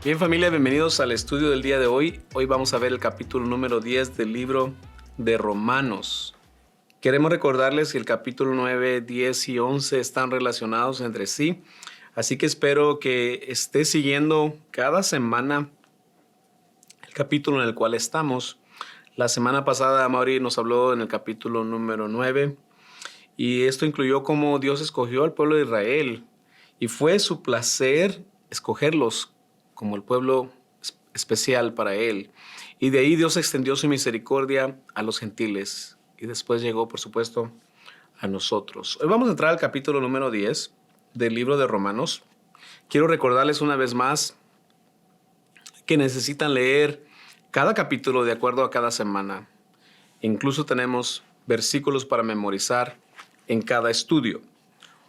Bien, familia, bienvenidos al estudio del día de hoy. Hoy vamos a ver el capítulo número 10 del libro de Romanos. Queremos recordarles que el capítulo 9, 10 y 11 están relacionados entre sí. Así que espero que esté siguiendo cada semana el capítulo en el cual estamos. La semana pasada Mauri nos habló en el capítulo número 9 y esto incluyó cómo Dios escogió al pueblo de Israel y fue su placer escogerlos como el pueblo especial para él. Y de ahí Dios extendió su misericordia a los gentiles y después llegó, por supuesto, a nosotros. Hoy vamos a entrar al capítulo número 10 del libro de Romanos. Quiero recordarles una vez más que necesitan leer cada capítulo de acuerdo a cada semana. Incluso tenemos versículos para memorizar en cada estudio.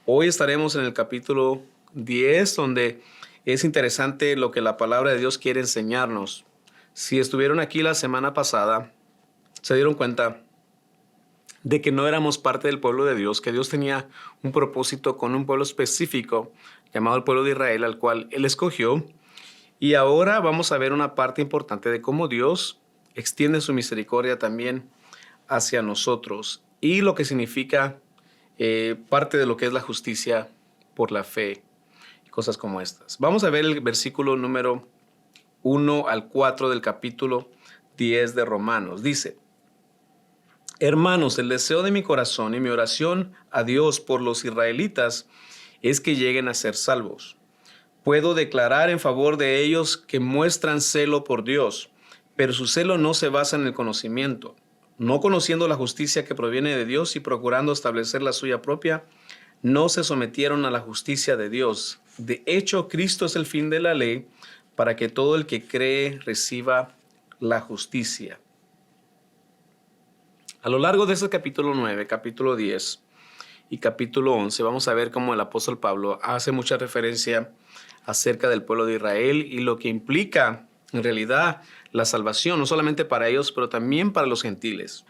Hoy estaremos en el capítulo 10, donde es interesante lo que la palabra de Dios quiere enseñarnos. Si estuvieron aquí la semana pasada, se dieron cuenta de que no éramos parte del pueblo de Dios, que Dios tenía un propósito con un pueblo específico llamado el pueblo de Israel, al cual Él escogió. Y ahora vamos a ver una parte importante de cómo Dios extiende su misericordia también hacia nosotros y lo que significa parte de lo que es la justicia por la fe. Cosas como estas. Vamos a ver el versículo número 1 al 4 del capítulo 10 de Romanos. Dice: Hermanos, el deseo de mi corazón y mi oración a Dios por los israelitas es que lleguen a ser salvos. Puedo declarar en favor de ellos que muestran celo por Dios, pero su celo no se basa en el conocimiento. No conociendo la justicia que proviene de Dios y procurando establecer la suya propia, no se sometieron a la justicia de Dios. De hecho, Cristo es el fin de la ley para que todo el que cree reciba la justicia. A lo largo de este capítulo 9, capítulo 10 y capítulo 11, vamos a ver cómo el apóstol Pablo hace mucha referencia acerca del pueblo de Israel y lo que implica en realidad la salvación, no solamente para ellos, pero también para los gentiles.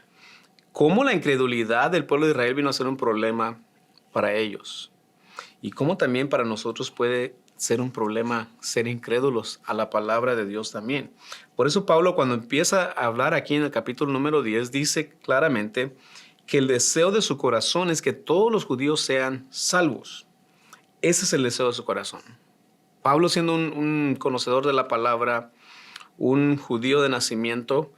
Cómo la incredulidad del pueblo de Israel vino a ser un problema para ellos y cómo también para nosotros puede ser un problema ser incrédulos a la palabra de Dios también. Por eso Pablo, cuando empieza a hablar aquí en el capítulo número 10, dice claramente que el deseo de su corazón es que todos los judíos sean salvos. Ese es el deseo de su corazón. Pablo, siendo un conocedor de la palabra, un judío de nacimiento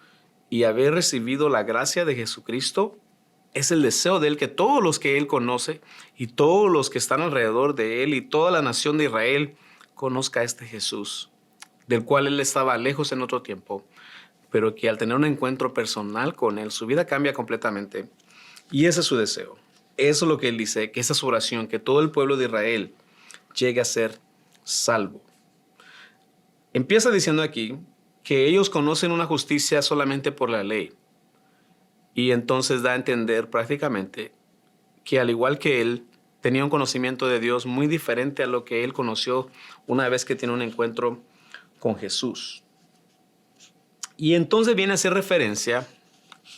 y haber recibido la gracia de Jesucristo, es el deseo de él que todos los que él conoce y todos los que están alrededor de él y toda la nación de Israel conozca a este Jesús, del cual él estaba lejos en otro tiempo, pero que al tener un encuentro personal con él, su vida cambia completamente. Y ese es su deseo. Eso es lo que él dice, que esa es su oración, que todo el pueblo de Israel llegue a ser salvo. Empieza diciendo aquí que ellos conocen una justicia solamente por la ley. Y entonces da a entender prácticamente que al igual que él, tenía un conocimiento de Dios muy diferente a lo que él conoció una vez que tiene un encuentro con Jesús. Y entonces viene a hacer referencia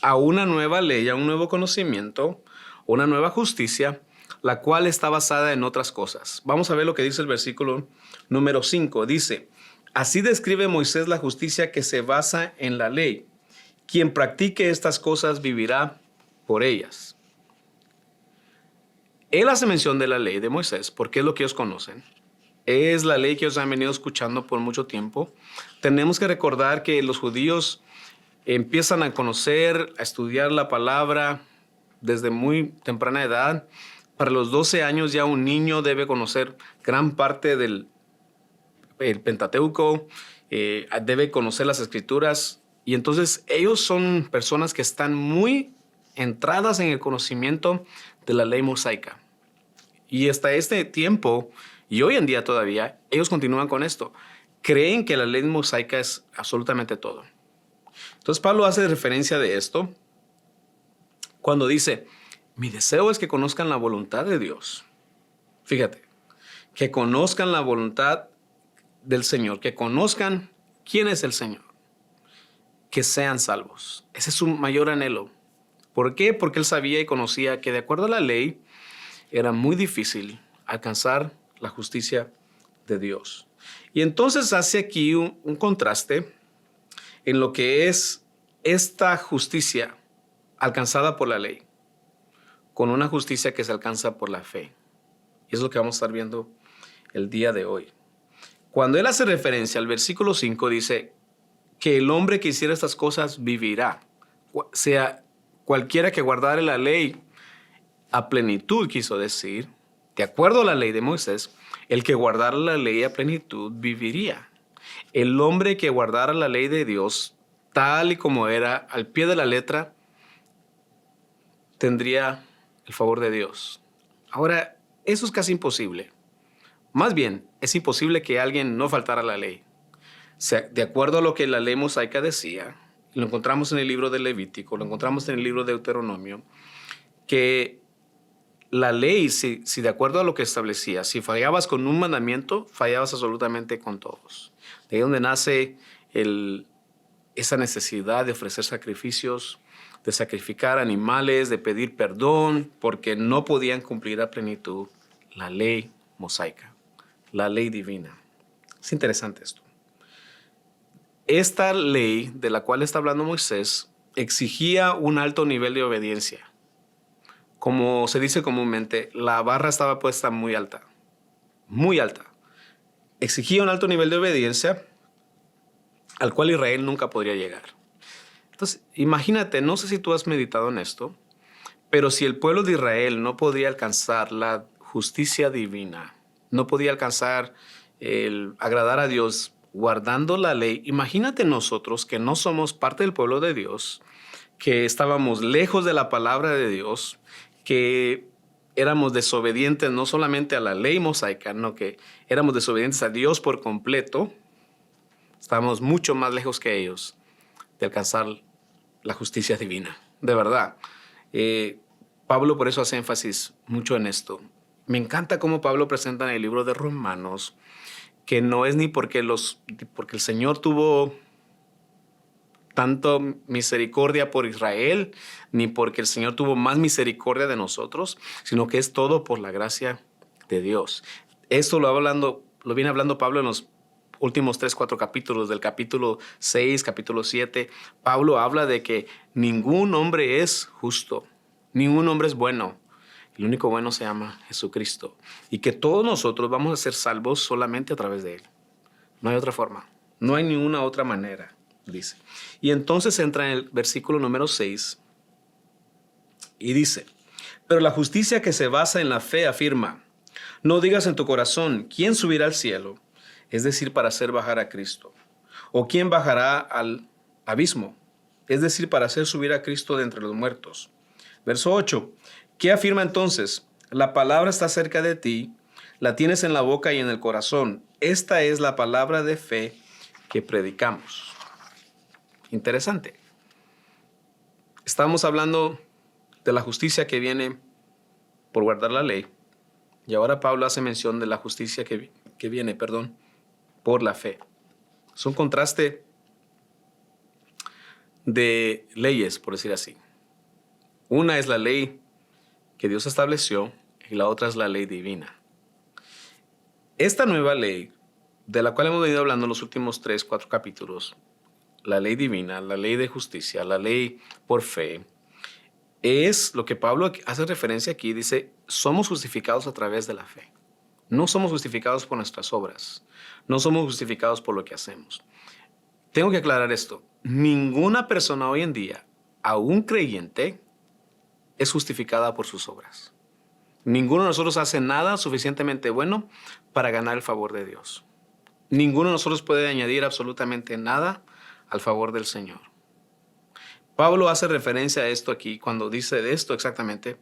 a una nueva ley, a un nuevo conocimiento, una nueva justicia, la cual está basada en otras cosas. Vamos a ver lo que dice el versículo número 5. Dice: Así describe Moisés la justicia que se basa en la ley. Quien practique estas cosas vivirá por ellas. Él hace mención de la ley de Moisés porque es lo que ellos conocen. Es la ley que ellos han venido escuchando por mucho tiempo. Tenemos que recordar que los judíos empiezan a conocer, a estudiar la palabra desde muy temprana edad. Para los 12 años ya un niño debe conocer gran parte del Pentateuco, debe conocer las Escrituras. Y entonces ellos son personas que están muy entradas en el conocimiento de la ley mosaica. Y hasta este tiempo, y hoy en día todavía, ellos continúan con esto. Creen que la ley mosaica es absolutamente todo. Entonces Pablo hace referencia de esto cuando dice: mi deseo es que conozcan la voluntad de Dios. Fíjate, que conozcan la voluntad del Señor, que conozcan quién es el Señor. Que sean salvos. Ese es su mayor anhelo. ¿Por qué? Porque él sabía y conocía que de acuerdo a la ley, era muy difícil alcanzar la justicia de Dios. Y entonces hace aquí un contraste en lo que es esta justicia alcanzada por la ley con una justicia que se alcanza por la fe. Y es lo que vamos a estar viendo el día de hoy. Cuando él hace referencia al versículo 5, dice que el hombre que hiciera estas cosas vivirá. Sea cualquiera que guardare la ley a plenitud, quiso decir, de acuerdo a la ley de Moisés, el que guardara la ley a plenitud viviría. El hombre que guardara la ley de Dios, tal y como era, al pie de la letra, tendría el favor de Dios. Ahora, eso es casi imposible. Más bien, es imposible que alguien no faltara a la ley. O sea, de acuerdo a lo que la ley mosaica decía, lo encontramos en el libro de Levítico, lo encontramos en el libro de Deuteronomio, que la ley, si de acuerdo a lo que establecía, si fallabas con un mandamiento, fallabas absolutamente con todos. De ahí donde nace esa necesidad de ofrecer sacrificios, de sacrificar animales, de pedir perdón, porque no podían cumplir a plenitud la ley mosaica, la ley divina. Es interesante esto. Esta ley de la cual está hablando Moisés exigía un alto nivel de obediencia. Como se dice comúnmente, la barra estaba puesta muy alta, muy alta. Exigía un alto nivel de obediencia al cual Israel nunca podría llegar. Entonces, imagínate, no sé si tú has meditado en esto, pero si el pueblo de Israel no podía alcanzar la justicia divina, no podía alcanzar el agradar a Dios guardando la ley, imagínate nosotros que no somos parte del pueblo de Dios, que estábamos lejos de la palabra de Dios, que éramos desobedientes no solamente a la ley mosaica, no que éramos desobedientes a Dios por completo, estábamos mucho más lejos que ellos de alcanzar la justicia divina, de verdad. Pablo por eso hace énfasis mucho en esto. Me encanta cómo Pablo presenta en el libro de Romanos que no es ni porque el Señor tuvo tanto misericordia por Israel, ni porque el Señor tuvo más misericordia de nosotros, sino que es todo por la gracia de Dios. Esto lo viene hablando Pablo en los últimos 3-4 capítulos, del capítulo 6, capítulo 7. Pablo habla de que ningún hombre es justo, ningún hombre es bueno. El único bueno se llama Jesucristo. Y que todos nosotros vamos a ser salvos solamente a través de Él. No hay otra forma. No hay ninguna otra manera, dice. Y entonces entra en el versículo número 6 y dice, pero la justicia que se basa en la fe afirma, no digas en tu corazón, ¿quién subirá al cielo? Es decir, para hacer bajar a Cristo. ¿O quién bajará al abismo? Es decir, para hacer subir a Cristo de entre los muertos. Verso 8. ¿Qué afirma entonces? La palabra está cerca de ti, la tienes en la boca y en el corazón. Esta es la palabra de fe que predicamos. Interesante. Estamos hablando de la justicia que viene por guardar la ley. Y ahora Pablo hace mención de la justicia que viene, por la fe. Es un contraste de leyes, por decir así. Una es la ley que Dios estableció y la otra es la ley divina. Esta nueva ley, de la cual hemos venido hablando en los últimos 3-4 capítulos, la ley divina, la ley de justicia, la ley por fe, es lo que Pablo hace referencia aquí. Dice, somos justificados a través de la fe. No somos justificados por nuestras obras. No somos justificados por lo que hacemos. Tengo que aclarar esto. Ninguna persona hoy en día, aún creyente, es justificada por sus obras. Ninguno de nosotros hace nada suficientemente bueno para ganar el favor de Dios. Ninguno de nosotros puede añadir absolutamente nada al favor del Señor. Pablo hace referencia a esto aquí cuando dice de esto exactamente.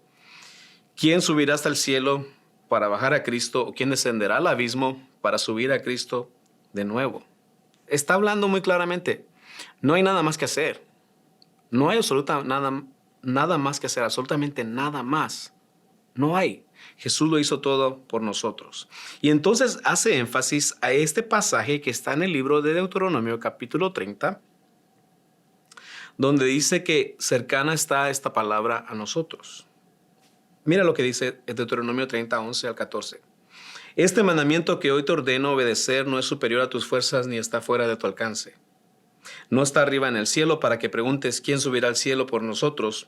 ¿Quién subirá hasta el cielo para bajar a Cristo? ¿O quién descenderá al abismo para subir a Cristo de nuevo? Está hablando muy claramente. No hay nada más que hacer. No hay nada más que hacer, absolutamente nada más. No hay. Jesús lo hizo todo por nosotros. Y entonces hace énfasis a este pasaje que está en el libro de Deuteronomio, capítulo 30, donde dice que cercana está esta palabra a nosotros. Mira lo que dice Deuteronomio 30, 11 al 14. Este mandamiento que hoy te ordeno obedecer no es superior a tus fuerzas ni está fuera de tu alcance. No está arriba en el cielo para que preguntes quién subirá al cielo por nosotros,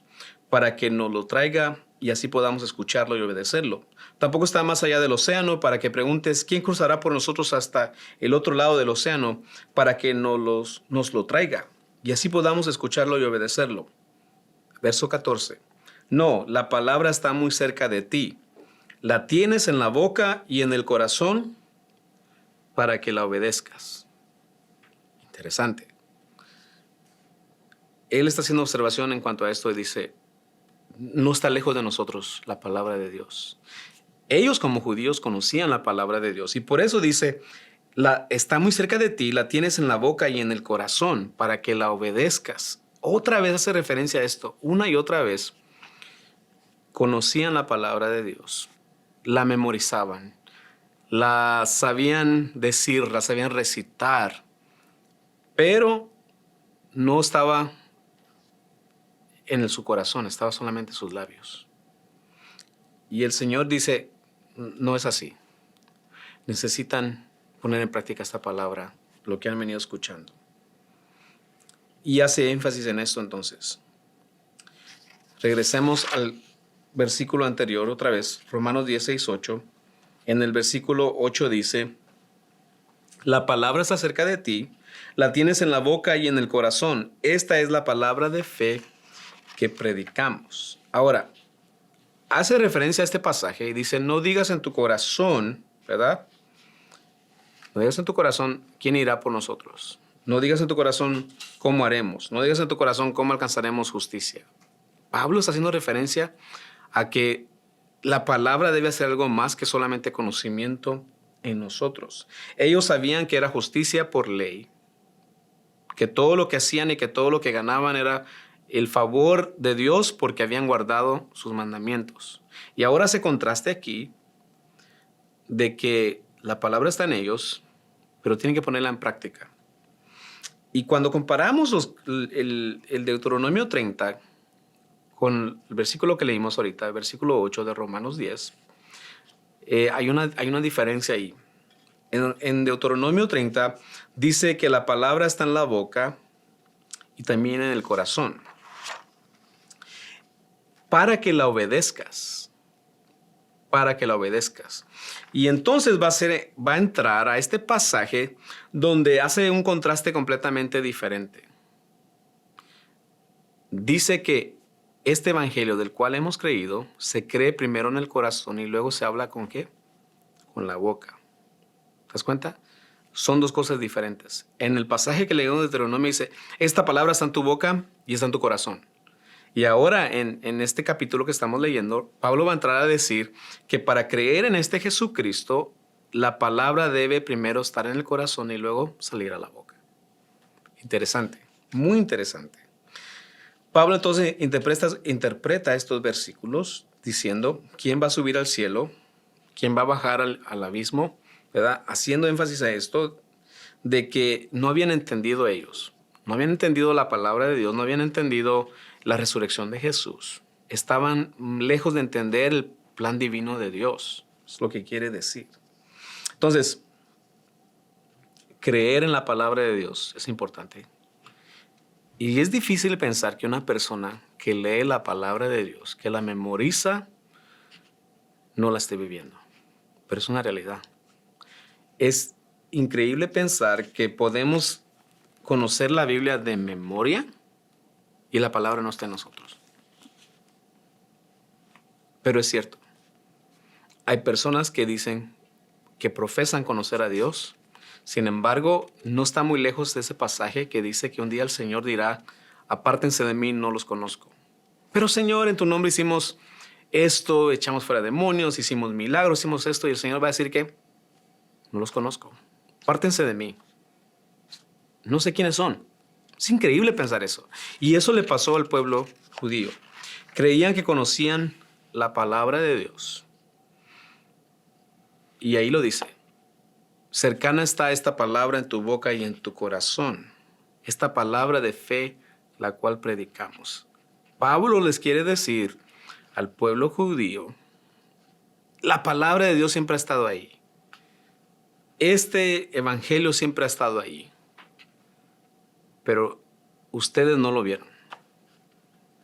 para que nos lo traiga y así podamos escucharlo y obedecerlo. Tampoco está más allá del océano para que preguntes quién cruzará por nosotros hasta el otro lado del océano, para que nos lo traiga y así podamos escucharlo y obedecerlo. Verso 14. No, la palabra está muy cerca de ti. La tienes en la boca y en el corazón para que la obedezcas. Interesante. Él está haciendo observación en cuanto a esto y dice, no está lejos de nosotros la palabra de Dios. Ellos como judíos conocían la palabra de Dios y por eso dice, está muy cerca de ti, la tienes en la boca y en el corazón para que la obedezcas. Otra vez hace referencia a esto, una y otra vez. Conocían la palabra de Dios, la memorizaban, la sabían decir, la sabían recitar, pero no estaba en su corazón, estaba solamente en sus labios. Y el Señor dice, no es así. Necesitan poner en práctica esta palabra, lo que han venido escuchando. Y hace énfasis en esto entonces. Regresemos al versículo anterior otra vez, Romanos 16, 8. En el versículo 8 dice, la palabra está cerca de ti, la tienes en la boca y en el corazón. Esta es la palabra de fe que predicamos. Ahora, hace referencia a este pasaje y dice, no digas en tu corazón, ¿verdad? No digas en tu corazón quién irá por nosotros. No digas en tu corazón cómo haremos. No digas en tu corazón cómo alcanzaremos justicia. Pablo está haciendo referencia a que la palabra debe hacer algo más que solamente conocimiento en nosotros. Ellos sabían que era justicia por ley, que todo lo que hacían y que todo lo que ganaban era el favor de Dios porque habían guardado sus mandamientos. Y ahora se contraste aquí de que la palabra está en ellos, pero tienen que ponerla en práctica. Y cuando comparamos el Deuteronomio 30 con el versículo que leímos ahorita, el versículo 8 de Romanos 10, hay una diferencia ahí. En Deuteronomio 30 dice que la palabra está en la boca y también en el corazón, para que la obedezcas. Para que la obedezcas. Y entonces va a entrar a este pasaje donde hace un contraste completamente diferente. Dice que este evangelio del cual hemos creído se cree primero en el corazón y luego se habla ¿con qué? Con la boca. ¿Te das cuenta? Son dos cosas diferentes. En el pasaje que leímos de Deuteronomio dice, esta palabra está en tu boca y está en tu corazón. Y ahora en este capítulo que estamos leyendo, Pablo va a entrar a decir que para creer en este Jesucristo, la palabra debe primero estar en el corazón y luego salir a la boca. Interesante, muy interesante. Pablo entonces interpreta estos versículos diciendo quién va a subir al cielo, quién va a bajar al abismo, ¿verdad? Haciendo énfasis a esto de que no habían entendido ellos, no habían entendido la palabra de Dios, no habían entendido la resurrección de Jesús. Estaban lejos de entender el plan divino de Dios. Es lo que quiere decir. Entonces, creer en la palabra de Dios es importante. Y es difícil pensar que una persona que lee la palabra de Dios, que la memoriza, no la esté viviendo. Pero es una realidad. Es increíble pensar que podemos conocer la Biblia de memoria y la palabra no está en nosotros. Pero es cierto. Hay personas que dicen que profesan conocer a Dios. Sin embargo, no está muy lejos de ese pasaje que dice que un día el Señor dirá, apártense de mí, no los conozco. Pero Señor, en tu nombre hicimos esto, echamos fuera demonios, hicimos milagros, hicimos esto. Y el Señor va a decir que no los conozco. Apártense de mí. No sé quiénes son. Es increíble pensar eso. Y eso le pasó al pueblo judío. Creían que conocían la palabra de Dios. Y ahí lo dice. Cercana está esta palabra en tu boca y en tu corazón. Esta palabra de fe, la cual predicamos. Pablo les quiere decir al pueblo judío, la palabra de Dios siempre ha estado ahí. Este evangelio siempre ha estado ahí. Pero ustedes no lo vieron.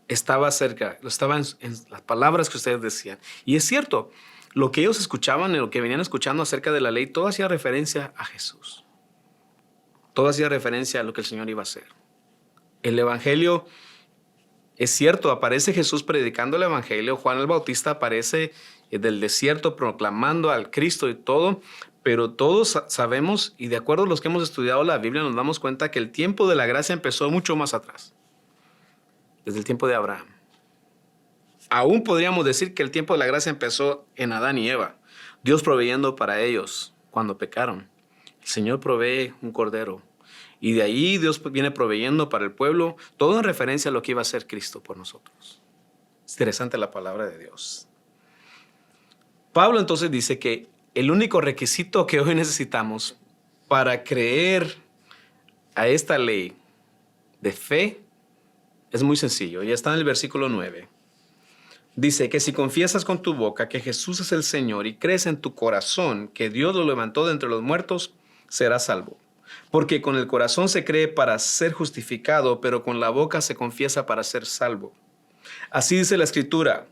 Estaba cerca, estaba en las palabras que ustedes decían. Y es cierto, lo que ellos escuchaban y lo que venían escuchando acerca de la ley, todo hacía referencia a Jesús. Todo hacía referencia a lo que el Señor iba a hacer. El evangelio, es cierto, aparece Jesús predicando el evangelio. Juan el Bautista aparece del desierto proclamando al Cristo y todo. Pero todos sabemos, y de acuerdo a los que hemos estudiado la Biblia, nos damos cuenta que el tiempo de la gracia empezó mucho más atrás. Desde el tiempo de Abraham. Aún podríamos decir que el tiempo de la gracia empezó en Adán y Eva. Dios proveyendo para ellos cuando pecaron. El Señor provee un cordero. Y de ahí Dios viene proveyendo para el pueblo, todo en referencia a lo que iba a hacer Cristo por nosotros. Es interesante la palabra de Dios. Pablo entonces dice que el único requisito que hoy necesitamos para creer a esta ley de fe es muy sencillo. Ya está en el versículo 9. Dice que si confiesas con tu boca que Jesús es el Señor y crees en tu corazón que Dios lo levantó de entre los muertos, serás salvo. Porque con el corazón se cree para ser justificado, pero con la boca se confiesa para ser salvo. Así dice la Escritura.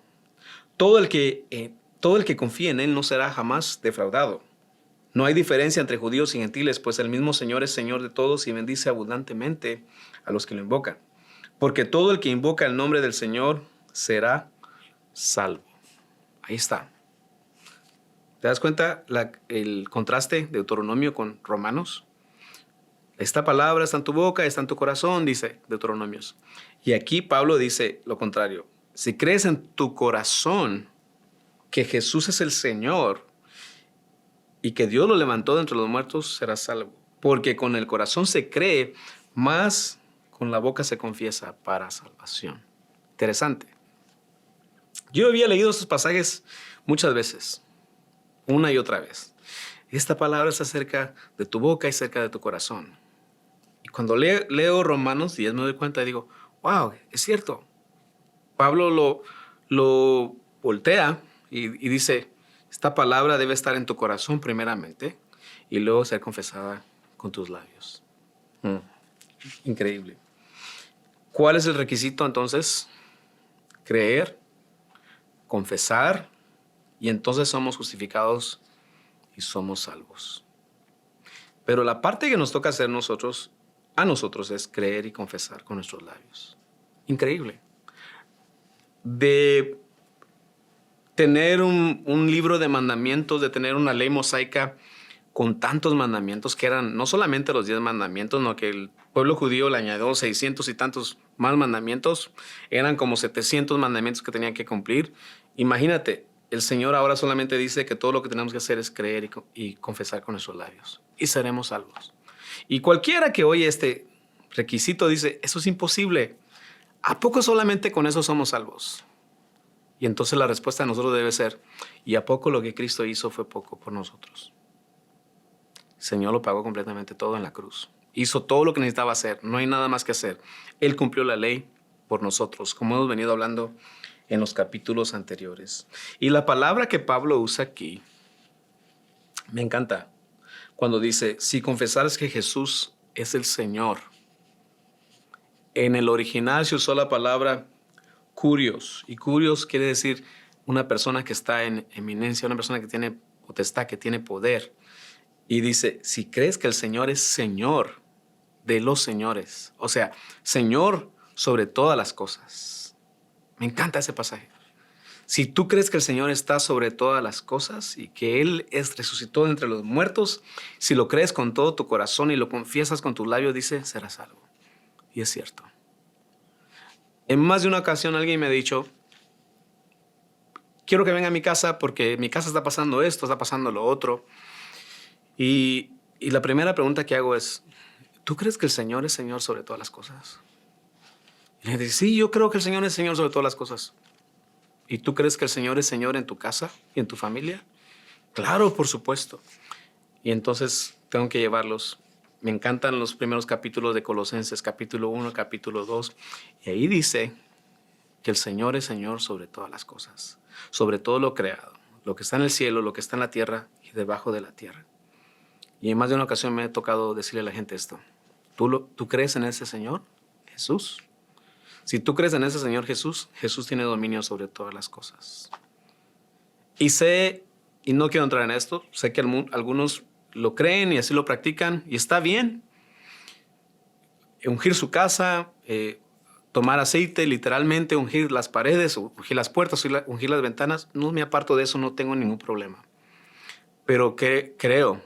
Todo el que confíe en Él no será jamás defraudado. No hay diferencia entre judíos y gentiles, pues el mismo Señor es Señor de todos y bendice abundantemente a los que lo invocan. Porque todo el que invoca el nombre del Señor será salvo. Ahí está. ¿Te das cuenta el contraste de Deuteronomio con Romanos? Esta palabra está en tu boca, está en tu corazón, dice Deuteronomios. Y aquí Pablo dice lo contrario. Si crees en tu corazón que Jesús es el Señor y que Dios lo levantó de entre los muertos, serás salvo. Porque con el corazón se cree, más con la boca se confiesa para salvación. Interesante. Yo había leído estos pasajes muchas veces, una y otra vez. Esta palabra está cerca de tu boca y cerca de tu corazón. Y cuando leo Romanos 10 me doy cuenta y digo, wow, es cierto. Pablo lo voltea y dice, esta palabra debe estar en tu corazón primeramente y luego ser confesada con tus labios. Increíble. ¿Cuál es el requisito entonces? Creer, confesar, y entonces somos justificados y somos salvos. Pero la parte que nos toca hacer a nosotros es creer y confesar con nuestros labios. Increíble. De tener un libro de mandamientos, de tener una ley mosaica con tantos mandamientos que eran no solamente los 10 mandamientos, no, que el pueblo judío le añadió 600 y tantos más mandamientos, eran como 700 mandamientos que tenían que cumplir. Imagínate, el Señor ahora solamente dice que todo lo que tenemos que hacer es creer y confesar con nuestros labios y seremos salvos. Y cualquiera que oye este requisito dice, eso es imposible. ¿A poco solamente con eso somos salvos? Y entonces la respuesta de nosotros debe ser, ¿y a poco lo que Cristo hizo fue poco por nosotros? El Señor lo pagó completamente todo en la cruz. Hizo todo lo que necesitaba hacer. No hay nada más que hacer. Él cumplió la ley por nosotros, como hemos venido hablando en los capítulos anteriores. Y la palabra que Pablo usa aquí me encanta. Cuando dice, si confesares que Jesús es el Señor. En el original se usó la palabra kurios. Y kurios quiere decir una persona que está en eminencia, una persona que tiene potestad, que tiene poder. Y dice, si crees que el Señor es Señor de los señores, o sea, Señor sobre todas las cosas. Me encanta ese pasaje. Si tú crees que el Señor está sobre todas las cosas y que Él resucitó entre los muertos, si lo crees con todo tu corazón y lo confiesas con tus labios, dice, serás salvo. Y es cierto. En más de una ocasión alguien me ha dicho, quiero que venga a mi casa porque en mi casa está pasando esto, está pasando lo otro. Y la primera pregunta que hago es, ¿tú crees que el Señor es Señor sobre todas las cosas? Y le dice, sí, yo creo que el Señor es Señor sobre todas las cosas. ¿Y tú crees que el Señor es Señor en tu casa y en tu familia? Claro, por supuesto. Y entonces tengo que llevarlos. Me encantan los primeros capítulos de Colosenses, capítulo 1, capítulo 2. Y ahí dice que el Señor es Señor sobre todas las cosas, sobre todo lo creado, lo que está en el cielo, lo que está en la tierra y debajo de la tierra. Y en más de una ocasión me ha tocado decirle a la gente esto. ¿Tú crees en ese Señor, Jesús? Si tú crees en ese Señor Jesús, Jesús tiene dominio sobre todas las cosas. Y sé, y no quiero entrar en esto, sé que algunos lo creen y así lo practican, y está bien. Ungir su casa, tomar aceite, literalmente ungir las paredes, ungir las puertas, ungir las ventanas, no me aparto de eso, no tengo ningún problema. Pero creo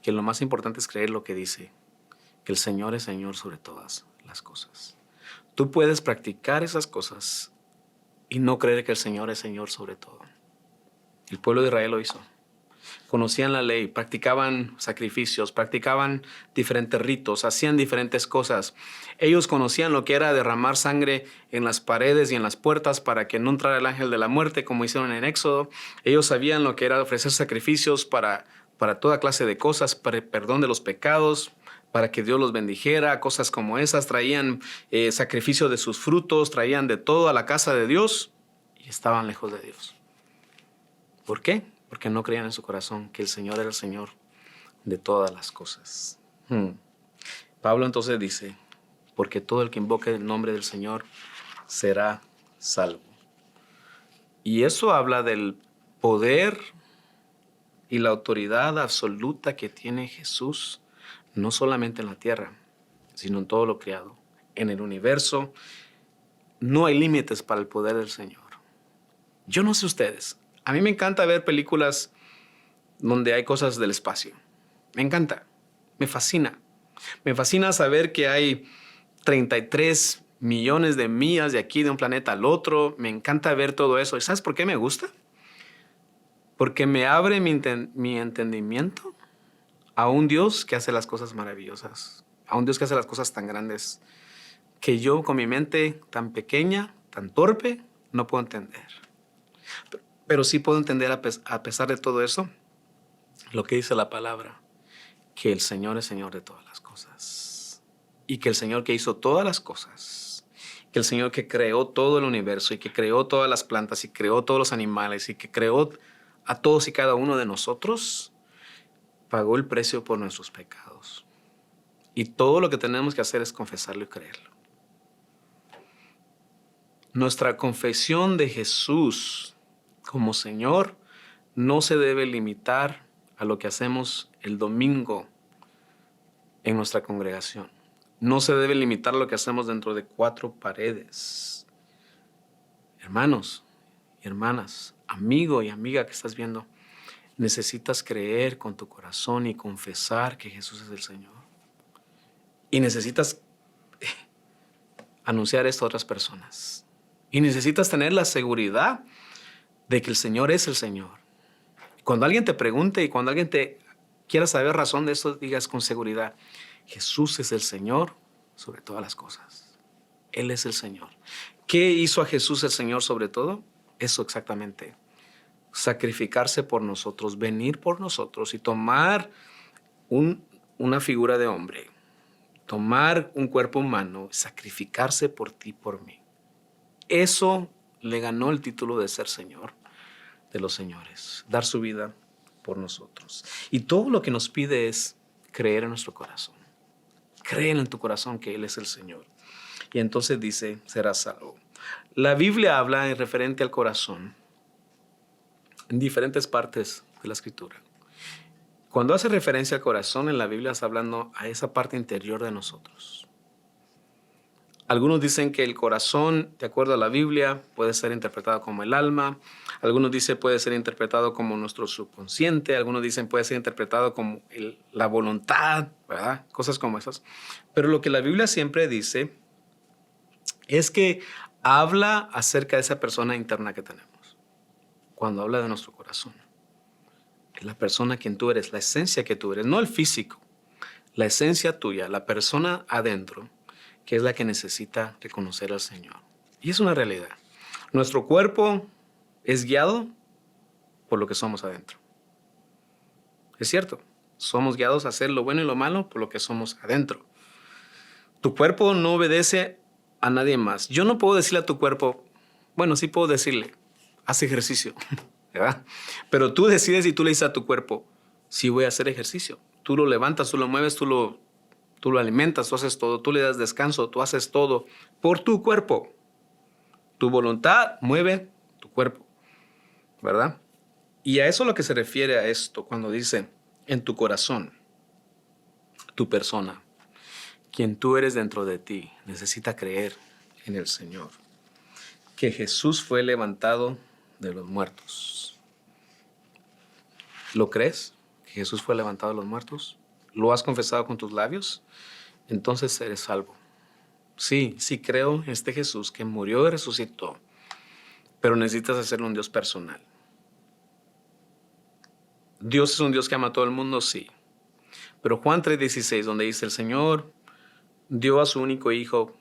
que lo más importante es creer lo que dice, que el Señor es Señor sobre todas las cosas. Tú puedes practicar esas cosas y no creer que el Señor es Señor sobre todo. El pueblo de Israel lo hizo. Conocían la ley, practicaban sacrificios, practicaban diferentes ritos, hacían diferentes cosas. Ellos conocían lo que era derramar sangre en las paredes y en las puertas para que no entrara el ángel de la muerte, como hicieron en Éxodo. Ellos sabían lo que era ofrecer sacrificios para toda clase de cosas, para el perdón de los pecados, para que Dios los bendijera, cosas como esas. Traían sacrificio de sus frutos, traían de todo a la casa de Dios y estaban lejos de Dios. ¿Por qué? Porque no creían en su corazón que el Señor era el Señor de todas las cosas. Pablo entonces dice, porque todo el que invoque el nombre del Señor será salvo. Y eso habla del poder y la autoridad absoluta que tiene Jesús, no solamente en la tierra, sino en todo lo creado, en el universo. No hay límites para el poder del Señor. Yo no sé ustedes, a mí me encanta ver películas donde hay cosas del espacio. Me encanta, me fascina. Me fascina saber que hay 33 millones de millas de aquí, de un planeta al otro. Me encanta ver todo eso. ¿Y sabes por qué me gusta? Porque me abre mi entendimiento a un Dios que hace las cosas maravillosas, a un Dios que hace las cosas tan grandes, que yo con mi mente tan pequeña, tan torpe, no puedo entender. Pero sí puedo entender a pesar de todo eso, lo que dice la palabra, que el Señor es Señor de todas las cosas. Y que el Señor que hizo todas las cosas, que el Señor que creó todo el universo y que creó todas las plantas y creó todos los animales y que creó a todos y cada uno de nosotros, pagó el precio por nuestros pecados. Y todo lo que tenemos que hacer es confesarlo y creerlo. Nuestra confesión de Jesús como Señor no se debe limitar a lo que hacemos el domingo en nuestra congregación. No se debe limitar a lo que hacemos dentro de 4 paredes. Hermanos y hermanas, amigo y amiga que estás viendo, necesitas creer con tu corazón y confesar que Jesús es el Señor. Y necesitas anunciar esto a otras personas. Y necesitas tener la seguridad de que el Señor es el Señor. Cuando alguien te pregunte y cuando alguien te quiera saber razón de esto, digas con seguridad, Jesús es el Señor sobre todas las cosas. Él es el Señor. ¿Qué hizo a Jesús el Señor sobre todo? Eso exactamente. Sacrificarse por nosotros, venir por nosotros y tomar una figura de hombre, tomar un cuerpo humano, sacrificarse por ti, por mí. Eso le ganó el título de ser Señor de los señores, dar su vida por nosotros. Y todo lo que nos pide es creer en nuestro corazón. Creen en tu corazón que Él es el Señor. Y entonces dice, serás salvo. La Biblia habla en referente al corazón en diferentes partes de la Escritura. Cuando hace referencia al corazón en la Biblia está hablando a esa parte interior de nosotros. Algunos dicen que el corazón, de acuerdo a la Biblia, puede ser interpretado como el alma. Algunos dicen puede ser interpretado como nuestro subconsciente. Algunos dicen puede ser interpretado como la voluntad, ¿verdad? Cosas como esas. Pero lo que la Biblia siempre dice es que habla acerca de esa persona interna que tenemos. Cuando habla de nuestro corazón. Es la persona quien tú eres, la esencia que tú eres, no el físico. La esencia tuya, la persona adentro, que es la que necesita reconocer al Señor. Y es una realidad. Nuestro cuerpo es guiado por lo que somos adentro. Es cierto, somos guiados a hacer lo bueno y lo malo por lo que somos adentro. Tu cuerpo no obedece a nadie más. Yo no puedo decirle a tu cuerpo, Bueno, sí puedo decirle, haz ejercicio, ¿verdad? Pero tú decides y tú le dices a tu cuerpo, sí voy a hacer ejercicio. Tú lo levantas, tú lo mueves, tú lo alimentas, tú haces todo, tú le das descanso, tú haces todo por tu cuerpo. Tu voluntad mueve tu cuerpo, ¿verdad? Y a eso es lo que se refiere a esto cuando dice en tu corazón, tu persona, quien tú eres dentro de ti, necesita creer en el Señor, que Jesús fue levantado de los muertos. ¿Lo crees? ¿Que Jesús fue levantado de los muertos? ¿Lo has confesado con tus labios? Entonces eres salvo. Sí, sí creo en este Jesús que murió y resucitó, pero necesitas hacerlo un Dios personal. Dios es un Dios que ama a todo el mundo, sí. Pero Juan 3:16, donde dice el Señor dio a su único hijo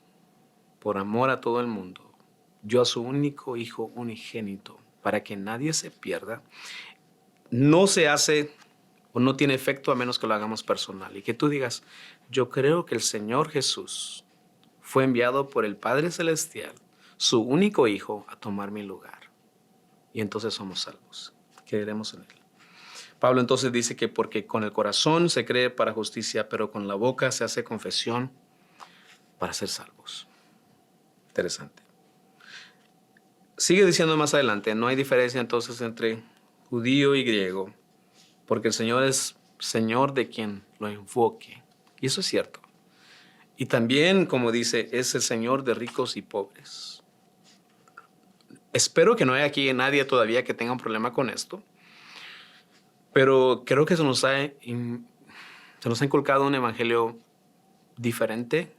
por amor a todo el mundo, dio a su único hijo unigénito para que nadie se pierda, no se hace o no tiene efecto a menos que lo hagamos personal. Y que tú digas, yo creo que el Señor Jesús fue enviado por el Padre Celestial, su único hijo, a tomar mi lugar. Y entonces somos salvos. Creeremos en él. Pablo entonces dice que porque con el corazón se cree para justicia, pero con la boca se hace confesión para ser salvos. Interesante. Sigue diciendo más adelante, no hay diferencia entonces entre judío y griego, porque el Señor es Señor de quien lo invoque. Y eso es cierto. Y también, como dice, es el Señor de ricos y pobres. Espero que no haya aquí nadie todavía que tenga un problema con esto, pero creo que se nos ha inculcado un evangelio diferente.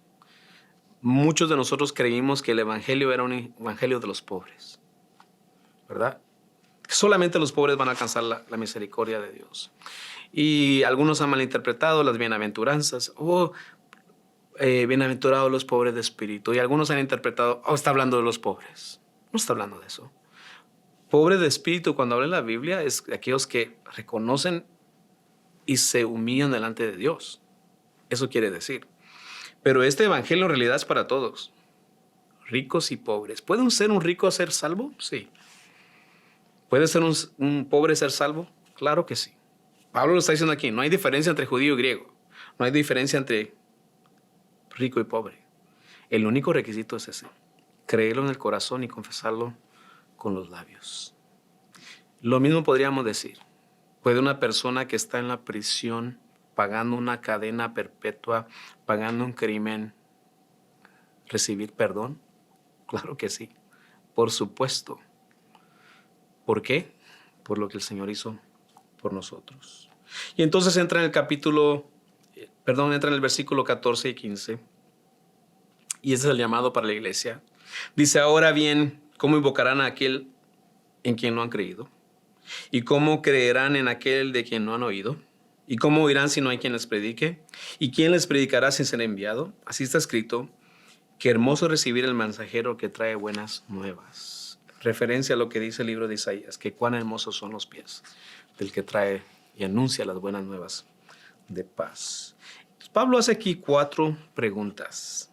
Muchos de nosotros creímos que el evangelio era un evangelio de los pobres, ¿verdad? Solamente los pobres van a alcanzar la misericordia de Dios. Y algunos han malinterpretado las bienaventuranzas. Bienaventurados los pobres de espíritu. Y algunos han interpretado, está hablando de los pobres. No está hablando de eso. Pobre de espíritu, cuando habla en la Biblia, es aquellos que reconocen y se humillan delante de Dios. Eso quiere decir. Pero este evangelio en realidad es para todos. Ricos y pobres. ¿Puede un rico ser salvo? Sí. ¿Puede ser un pobre ser salvo? Claro que sí. Pablo lo está diciendo aquí. No hay diferencia entre judío y griego. No hay diferencia entre rico y pobre. El único requisito es ese. Creerlo en el corazón y confesarlo con los labios. Lo mismo podríamos decir. ¿Puede una persona que está en la prisión pagando una cadena perpetua, pagando un crimen, recibir perdón? Claro que sí. Por supuesto. ¿Por qué? Por lo que el Señor hizo por nosotros. Y entonces entra en el versículo 14 y 15. Y ese es el llamado para la iglesia. Dice, ahora bien, ¿cómo invocarán a aquel en quien no han creído? ¿Y cómo creerán en aquel de quien no han oído? ¿Y cómo oirán si no hay quien les predique? ¿Y quién les predicará sin ser enviado? Así está escrito, qué hermoso recibir el mensajero que trae buenas nuevas. Referencia a lo que dice el libro de Isaías, que cuán hermosos son los pies del que trae y anuncia las buenas nuevas de paz. Pablo hace aquí 4 preguntas.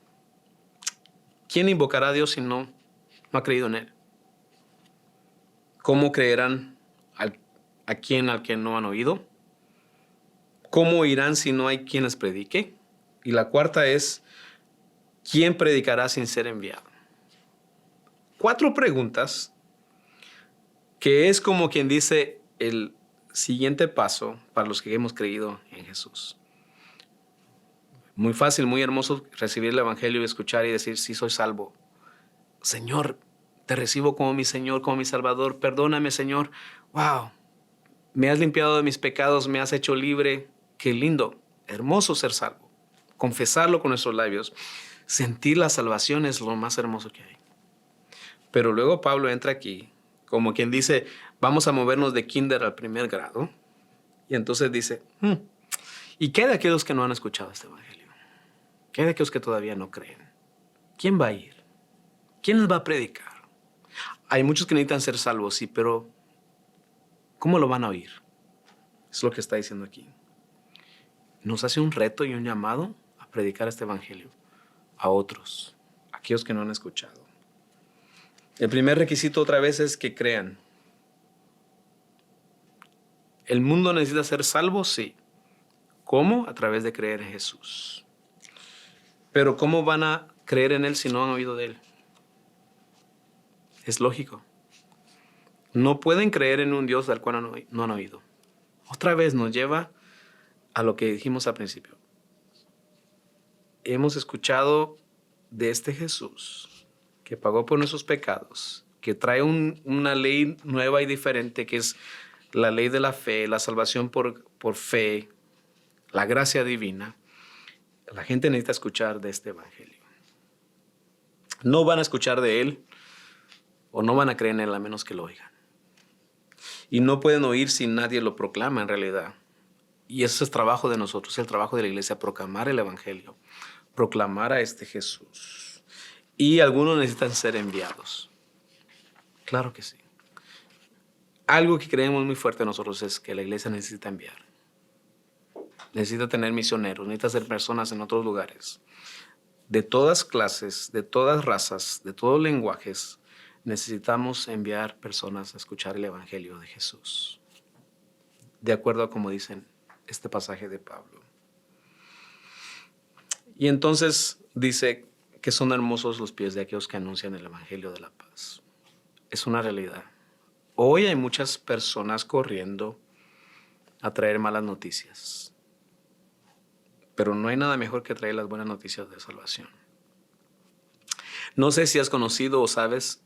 ¿Quién invocará a Dios si no ha creído en él? ¿Cómo creerán al que no han oído? ¿Cómo oirán si no hay quien les predique? Y la cuarta es, ¿quién predicará sin ser enviado? 4 preguntas que es como quien dice el siguiente paso para los que hemos creído en Jesús. Muy fácil, muy hermoso recibir el evangelio y escuchar y decir, sí, soy salvo. Señor, te recibo como mi Señor, como mi Salvador. Perdóname, Señor. Wow, me has limpiado de mis pecados, me has hecho libre. Qué lindo, hermoso ser salvo. Confesarlo con nuestros labios. Sentir la salvación es lo más hermoso que hay. Pero luego Pablo entra aquí, como quien dice, vamos a movernos de kinder al primer grado. Y entonces dice, ¿y qué de aquellos que no han escuchado este evangelio? ¿Qué de aquellos que todavía no creen? ¿Quién va a ir? ¿Quién les va a predicar? Hay muchos que necesitan ser salvos, sí, pero ¿cómo lo van a oír? Es lo que está diciendo aquí. Nos hace un reto y un llamado a predicar este evangelio a otros, aquellos que no han escuchado. El primer requisito otra vez es que crean. ¿El mundo necesita ser salvo? Sí. ¿Cómo? A través de creer en Jesús. Pero ¿cómo van a creer en Él si no han oído de Él? Es lógico. No pueden creer en un Dios del cual no han oído. Otra vez nos lleva a lo que dijimos al principio. Hemos escuchado de este Jesús que pagó por nuestros pecados, que trae una ley nueva y diferente, que es la ley de la fe, la salvación por fe, la gracia divina. La gente necesita escuchar de este evangelio. No van a escuchar de Él o no van a creer en Él a menos que lo oigan. Y no pueden oír si nadie lo proclama en realidad. Y eso es trabajo de nosotros, el trabajo de la iglesia, proclamar el evangelio, proclamar a este Jesús. Y algunos necesitan ser enviados. Claro que sí. Algo que creemos muy fuerte nosotros es que la iglesia necesita enviar. Necesita tener misioneros, necesita ser personas en otros lugares. De todas clases, de todas razas, de todos lenguajes, necesitamos enviar personas a escuchar el evangelio de Jesús. De acuerdo a como dicen este pasaje de Pablo. Y entonces dice que son hermosos los pies de aquellos que anuncian el evangelio de la paz. Es una realidad. Hoy hay muchas personas corriendo a traer malas noticias. Pero no hay nada mejor que traer las buenas noticias de salvación. No sé si has conocido o sabes,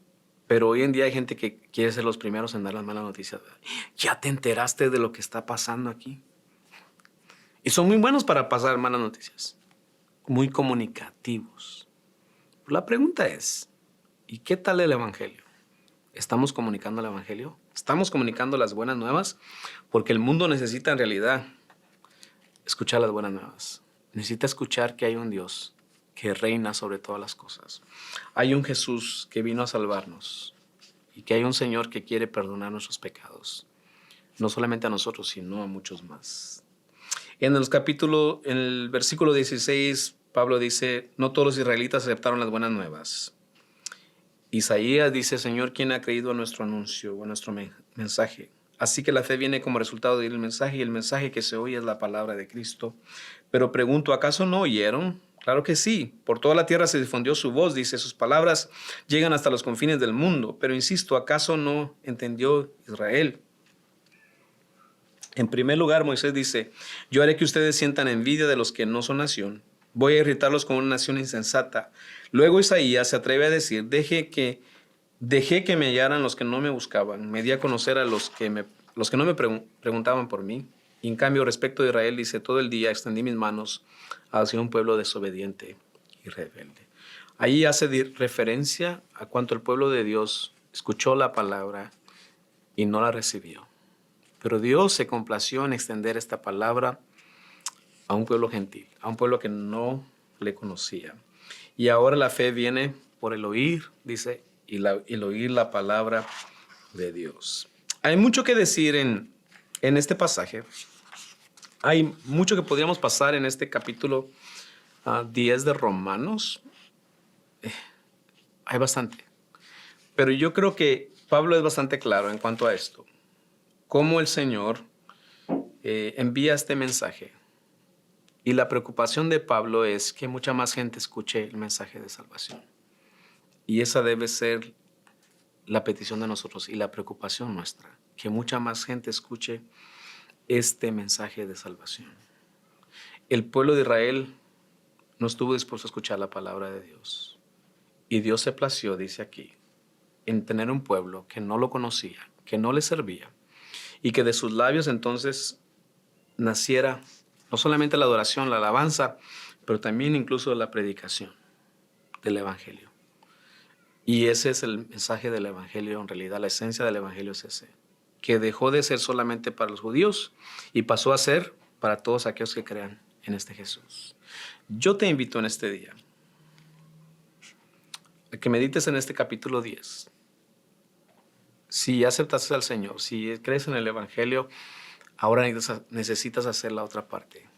pero hoy en día hay gente que quiere ser los primeros en dar las malas noticias. ¿Ya te enteraste de lo que está pasando aquí? Y son muy buenos para pasar malas noticias. Muy comunicativos. La pregunta es, ¿y qué tal el evangelio? ¿Estamos comunicando el evangelio? ¿Estamos comunicando las buenas nuevas? Porque el mundo necesita en realidad escuchar las buenas nuevas. Necesita escuchar que hay un Dios que reina sobre todas las cosas. Hay un Jesús que vino a salvarnos y que hay un Señor que quiere perdonar nuestros pecados. No solamente a nosotros, sino a muchos más. En el versículo 16, Pablo dice, no todos los israelitas aceptaron las buenas nuevas. Isaías dice, Señor, ¿quién ha creído a nuestro anuncio o a nuestro mensaje? Así que la fe viene como resultado del mensaje y el mensaje que se oye es la palabra de Cristo. Pero pregunto, ¿acaso no oyeron? Claro que sí. Por toda la tierra se difundió su voz, dice, sus palabras llegan hasta los confines del mundo. Pero insisto, ¿acaso no entendió Israel? En primer lugar, Moisés dice, yo haré que ustedes sientan envidia de los que no son nación. Voy a irritarlos como una nación insensata. Luego Isaías se atreve a decir, dejé que me hallaran los que no me buscaban. Me di a conocer a los que no me preguntaban por mí. Y en cambio, respecto de Israel, dice, todo el día extendí mis manos hacia un pueblo desobediente y rebelde. Ahí hace referencia a cuánto el pueblo de Dios escuchó la palabra y no la recibió. Pero Dios se complació en extender esta palabra a un pueblo gentil, a un pueblo que no le conocía. Y ahora la fe viene por el oír, dice, y el oír la palabra de Dios. Hay mucho que decir en este pasaje. Hay mucho que podríamos pasar en este capítulo 10 de Romanos. Hay bastante. Pero yo creo que Pablo es bastante claro en cuanto a esto. Cómo el Señor envía este mensaje. Y la preocupación de Pablo es que mucha más gente escuche el mensaje de salvación. Y esa debe ser la petición de nosotros y la preocupación nuestra. Que mucha más gente escuche este mensaje de salvación. El pueblo de Israel no estuvo dispuesto a escuchar la palabra de Dios. Y Dios se plació, dice aquí, en tener un pueblo que no lo conocía, que no le servía, y que de sus labios entonces naciera no solamente la adoración, la alabanza, pero también incluso la predicación del evangelio. Y ese es el mensaje del evangelio, en realidad la esencia del evangelio es ese, que dejó de ser solamente para los judíos y pasó a ser para todos aquellos que crean en este Jesús. Yo te invito en este día a que medites en este capítulo 10. Si aceptaste al Señor, si crees en el evangelio, ahora necesitas hacer la otra parte.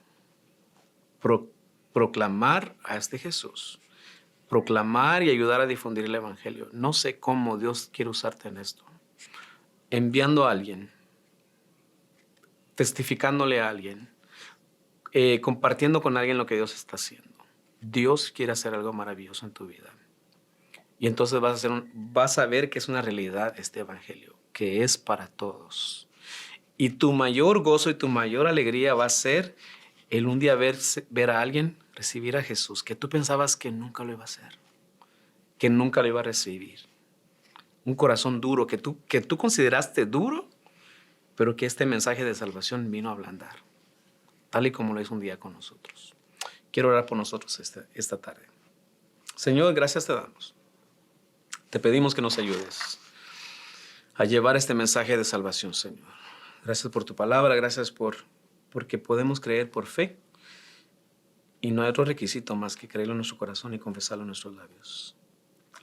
Proclamar a este Jesús proclamar y ayudar a difundir el Evangelio. No sé cómo Dios quiere usarte en esto. Enviando a alguien, testificándole a alguien, compartiendo con alguien lo que Dios está haciendo. Dios quiere hacer algo maravilloso en tu vida. Y entonces vas a ver que es una realidad este Evangelio, que es para todos. Y tu mayor gozo y tu mayor alegría va a ser el un día ver a alguien recibir a Jesús, que tú pensabas que nunca lo iba a hacer, que nunca lo iba a recibir. Un corazón duro que tú consideraste duro, pero que este mensaje de salvación vino a ablandar, tal y como lo hizo un día con nosotros. Quiero orar por nosotros esta tarde. Señor, gracias te damos. Te pedimos que nos ayudes a llevar este mensaje de salvación, Señor. Gracias por tu palabra, gracias porque podemos creer por fe y no hay otro requisito más que creerlo en nuestro corazón y confesarlo en nuestros labios.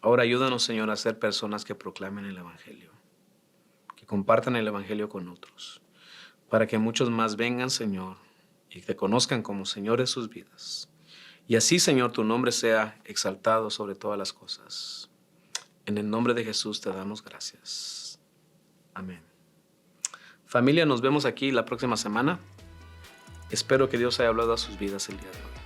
Ahora ayúdanos, Señor, a ser personas que proclamen el Evangelio, que compartan el Evangelio con otros, para que muchos más vengan, Señor, y te conozcan como Señor de sus vidas. Y así, Señor, tu nombre sea exaltado sobre todas las cosas. En el nombre de Jesús te damos gracias. Amén. Familia, nos vemos aquí la próxima semana. Espero que Dios haya hablado a sus vidas el día de hoy.